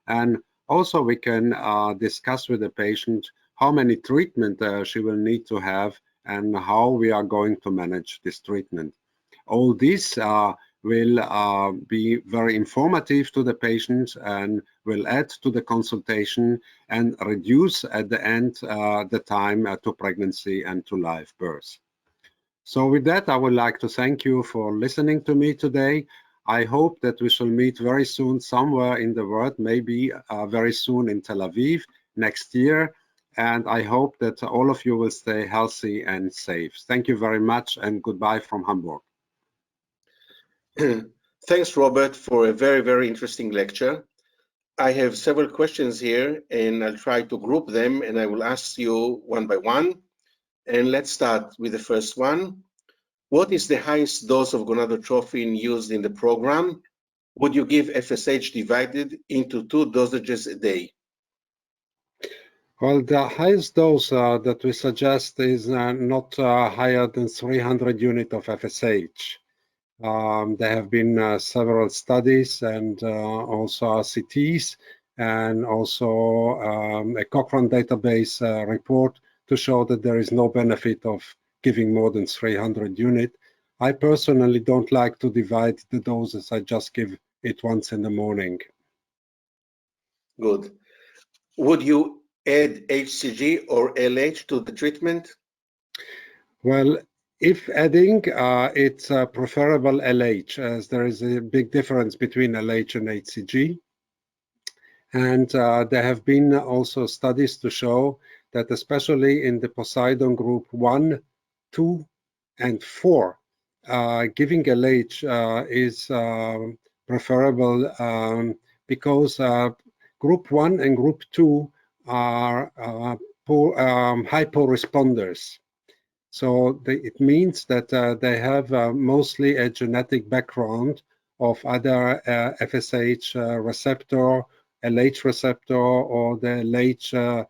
And also we can discuss with the patient how many treatment she will need to have and how we are going to manage this treatment. All this will be very informative to the patient and will add to the consultation and reduce at the end the time to pregnancy and to live birth. So with that, I would like to thank you for listening to me today. I hope that we shall meet very soon somewhere in the world, maybe very soon in Tel Aviv next year. And I hope that all of you will stay healthy and safe. Thank you very much, and goodbye from Hamburg. Thanks, Robert, for a very, very interesting lecture. I have several questions here, and I'll try to group them, and I will ask you one by one. And let's start with the first one. What is the highest dose of gonadotropin used in the program? Would you give FSH divided into 2 dosages a day? Well, the highest dose that we suggest is not higher than 300 units of FSH. There have been several studies and also RCTs and also a Cochrane database report to show that there is no benefit of giving more than 300 units. I personally don't like to divide the doses. I just give it once in the morning. Good. Would you add HCG or LH to the treatment? Well, if adding, it's preferable LH, as there is a big difference between LH and HCG. And there have been also studies to show that especially in the POSEIDON group 1, 2, and 4, giving LH is preferable because group 1 and group 2 are hypo-responders. So it means that they have mostly a genetic background of either FSH receptor, LH receptor, or the LH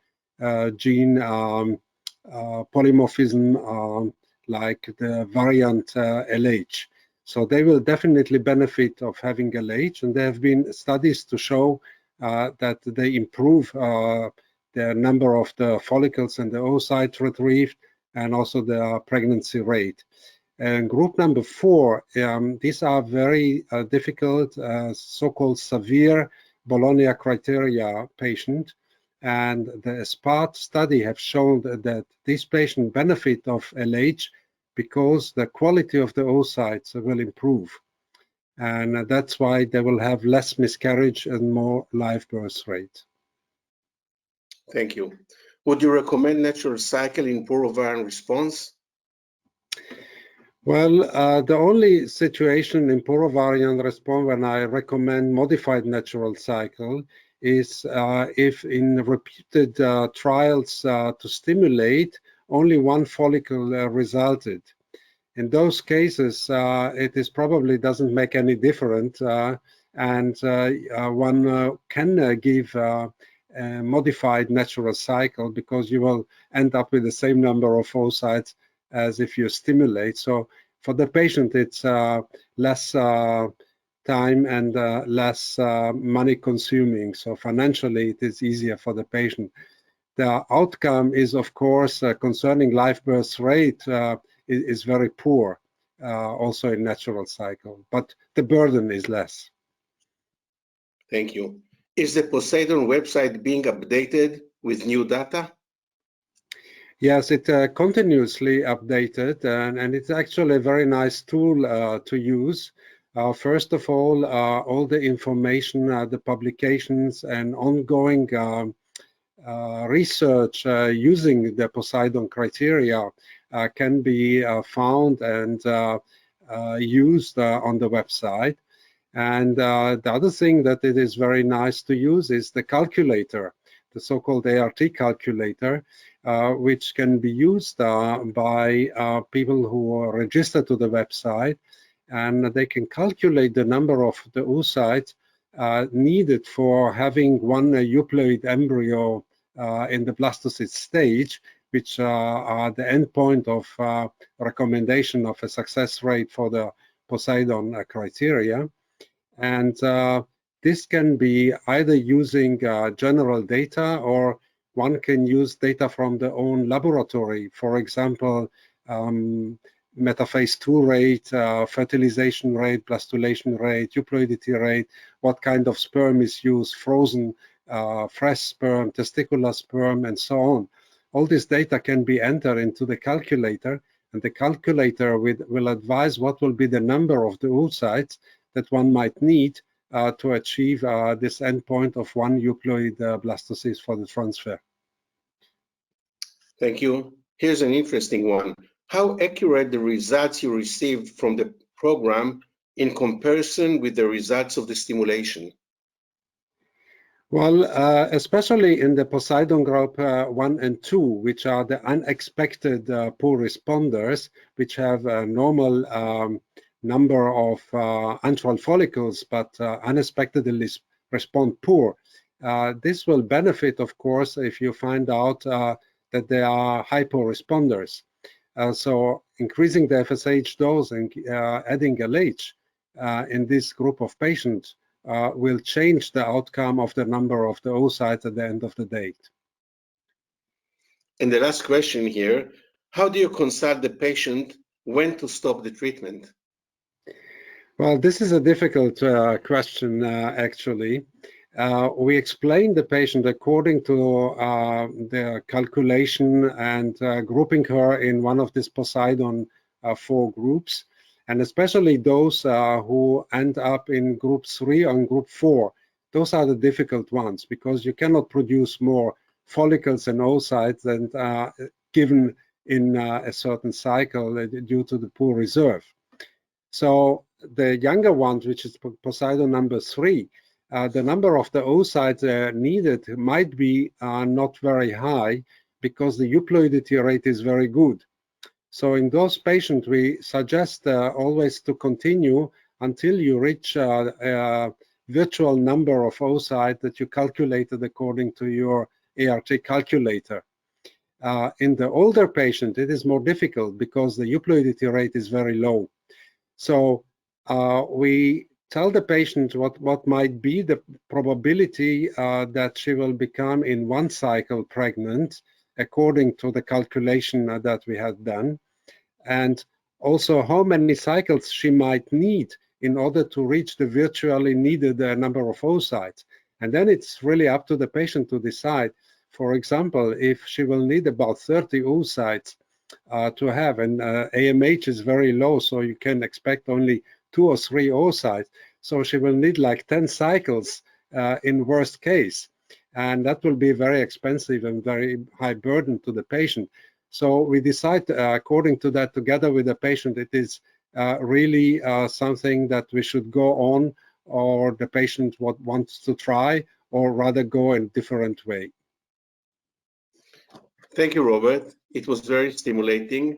gene polymorphism like the variant LH. So they will definitely benefit of having LH, and there have been studies to show that they improve the number of the follicles and the oocytes retrieved, and also the pregnancy rate. And group number 4, these are very difficult, so-called severe Bologna criteria patient. And the SPART study have shown that these patients benefit of LH because the quality of the oocytes will improve. And that's why they will have less miscarriage and more live birth rate. Thank you. Would you recommend natural cycle in poor ovarian response? Well, the only situation in poor ovarian response when I recommend modified natural cycle is if in repeated trials to stimulate, only one follicle resulted. In those cases, it is probably doesn't make any difference, and one can give a modified natural cycle because you will end up with the same number of oocytes as if you stimulate. So for the patient, it's less time and less money consuming. So financially, it is easier for the patient. The outcome is, of course, concerning live birth rate is very poor, also in natural cycle, but the burden is less. Thank you. Is the POSEIDON website being updated with new data? Yes, it continuously updated, and it's actually a very nice tool to use. First of all the information, the publications, and ongoing research using the POSEIDON criteria can be found and used on the website. And the other thing that it is very nice to use is the calculator, the so-called ART calculator, which can be used by people who are registered to the website, and they can calculate the number of the oocytes needed for having one euploid embryo in the blastocyst stage, which are the endpoint of recommendation of a success rate for the POSEIDON criteria. And this can be either using general data, or one can use data from their own laboratory. For example, metaphase 2 rate, fertilization rate, blastulation rate, euploidity rate, what kind of sperm is used, frozen, fresh sperm, testicular sperm, and so on. All this data can be entered into the calculator, and the calculator will advise what will be the number of the oocytes that one might need to achieve this endpoint of one euploid blastocyst for the transfer. Thank you. Here's an interesting one. How accurate the results you received from the program in comparison with the results of the stimulation? Well, especially in the POSEIDON group 1 and 2, which are the unexpected poor responders, which have a normal number of antral follicles, but unexpectedly respond poor. This will benefit, of course, if you find out that they are hypo-responders. So increasing the FSH dose and adding LH in this group of patients will change the outcome of the number of the oocytes at the end of the day. And the last question here, how do you consult the patient when to stop the treatment? Well, this is a difficult question, actually. We explained the patient according to the calculation and grouping her in one of these POSEIDON 4 groups, and especially those who end up in group 3 and group 4. Those are the difficult ones because you cannot produce more follicles and oocytes than given in a certain cycle due to the poor reserve. So the younger ones, which is POSEIDON number 3, the number of the oocytes needed might be not very high because the euploidity rate is very good. So in those patients, we suggest always to continue until you reach a virtual number of oocytes that you calculated according to your ART calculator. In the older patient, it is more difficult because the euploidity rate is very low. So we tell the patient what might be the probability that she will become in one cycle pregnant according to the calculation that we had done, and also how many cycles she might need in order to reach the virtually needed number of oocytes. And then it's really up to the patient to decide, for example, if she will need about 30 oocytes to have, and AMH is very low, so you can expect only 2 or 3 oocytes. So she will need like 10 cycles in worst case, and that will be very expensive and very high burden to the patient. So we decide according to that together with the patient, it is really something that we should go on, or the patient wants to try, or rather go in a different way. Thank you, Robert. It was very stimulating.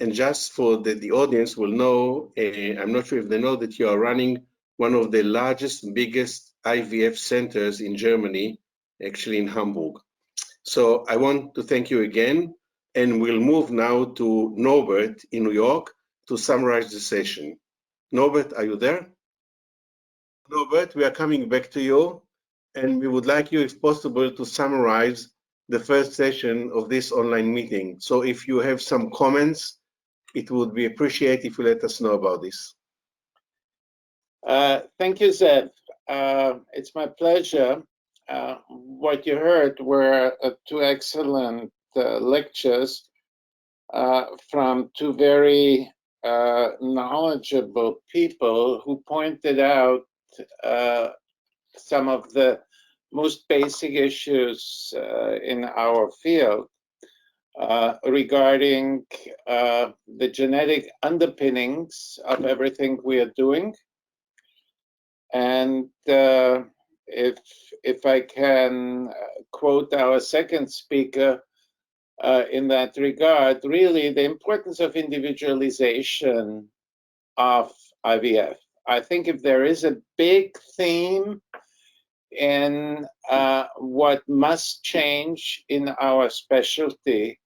And just for the audience will know, I'm not sure if they know that you are running one of the largest, biggest IVF centers in Germany, actually in Hamburg. So I want to thank you again, and we'll move now to Norbert in New York to summarize the session. Norbert, are you there? Norbert, we are coming back to you, and we would like you, if possible, to summarize the first session of this online meeting. So if you have some comments, it would be appreciated if you let us know about this. Thank you, Zev. It's my pleasure. What you heard were 2 excellent lectures from 2 very knowledgeable people who pointed out some of the most basic issues in our field regarding the genetic underpinnings of everything we are doing. And if I can quote our second speaker in that regard, really the importance of individualization of IVF. I think if there is a big theme in what must change in our specialty,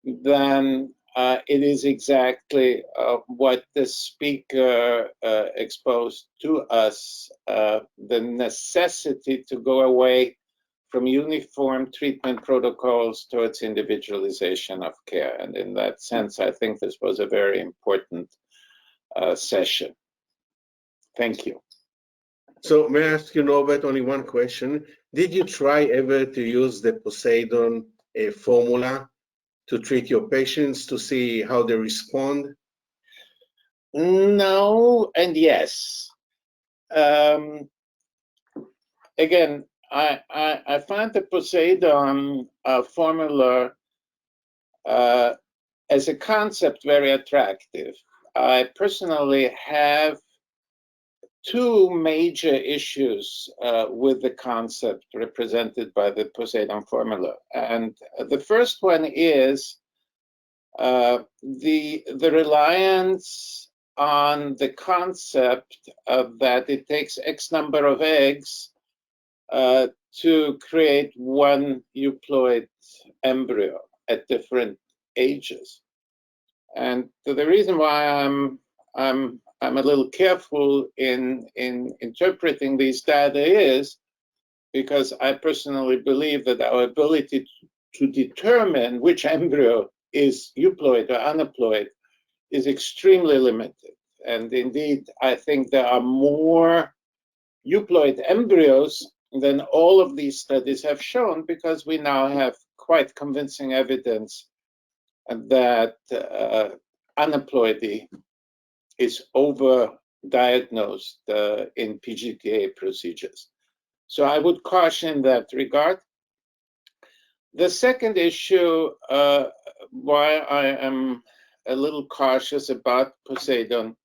then it is exactly what the speaker exposed to us, the necessity to go away from uniform treatment protocols towards individualization of care. And in that sense, I think this was a very important session. Thank you. So may I ask you, Norbert, only one question. Did you try ever to use the POSEIDON formula to treat your patients to see how they respond? No and yes. Again, I find the POSEIDON formula as a concept very attractive. I personally have 2 major issues with the concept represented by the POSEIDON formula. And the first one is the reliance on the concept that it takes X number of eggs to create one euploid embryo at different ages. And the reason why I'm a little careful in interpreting these data is because I personally believe that our ability to determine which embryo is euploid or aneuploid is extremely limited. And indeed, I think there are more euploid embryos than all of these studies have shown, because we now have quite convincing evidence that aneuploidy is over-diagnosed in PGTA procedures. So I would caution in that regard. The second issue, why I am a little cautious about POSEIDON,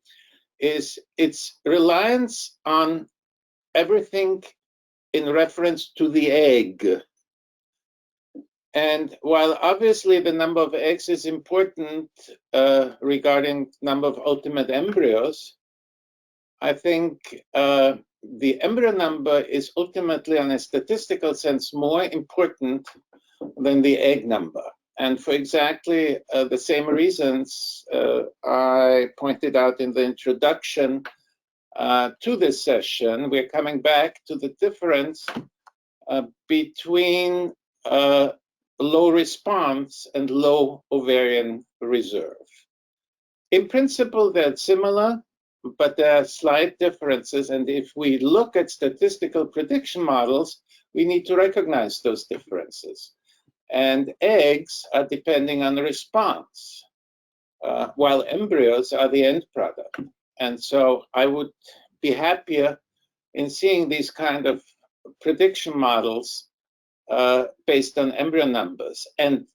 is its reliance on everything in reference to the egg. And while obviously the number of eggs is important regarding number of ultimate embryos, I think the embryo number is ultimately, in a statistical sense, more important than the egg number. And for exactly the same reasons I pointed out in the introduction to this session, we're coming back to the difference between low response and low ovarian reserve. In principle, they're similar, but there are slight differences. And if we look at statistical prediction models, we need to recognize those differences. And eggs are depending on the response, while embryos are the end product. And so I would be happier in seeing these kind of prediction models based on embryo numbers. And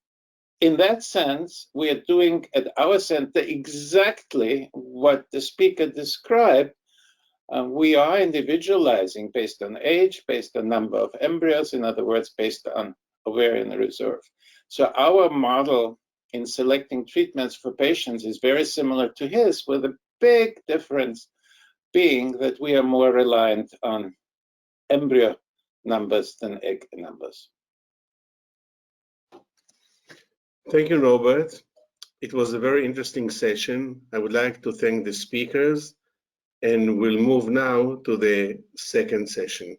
in that sense, we are doing at our center exactly what the speaker described. We are individualizing based on age, based on number of embryos, in other words, based on ovarian reserve. So our model in selecting treatments for patients is very similar to his, with a big difference being that we are more reliant on embryo numbers than egg numbers. Thank you, Robert. It was a very interesting session. I would like to thank the speakers, and we'll move now to the second session.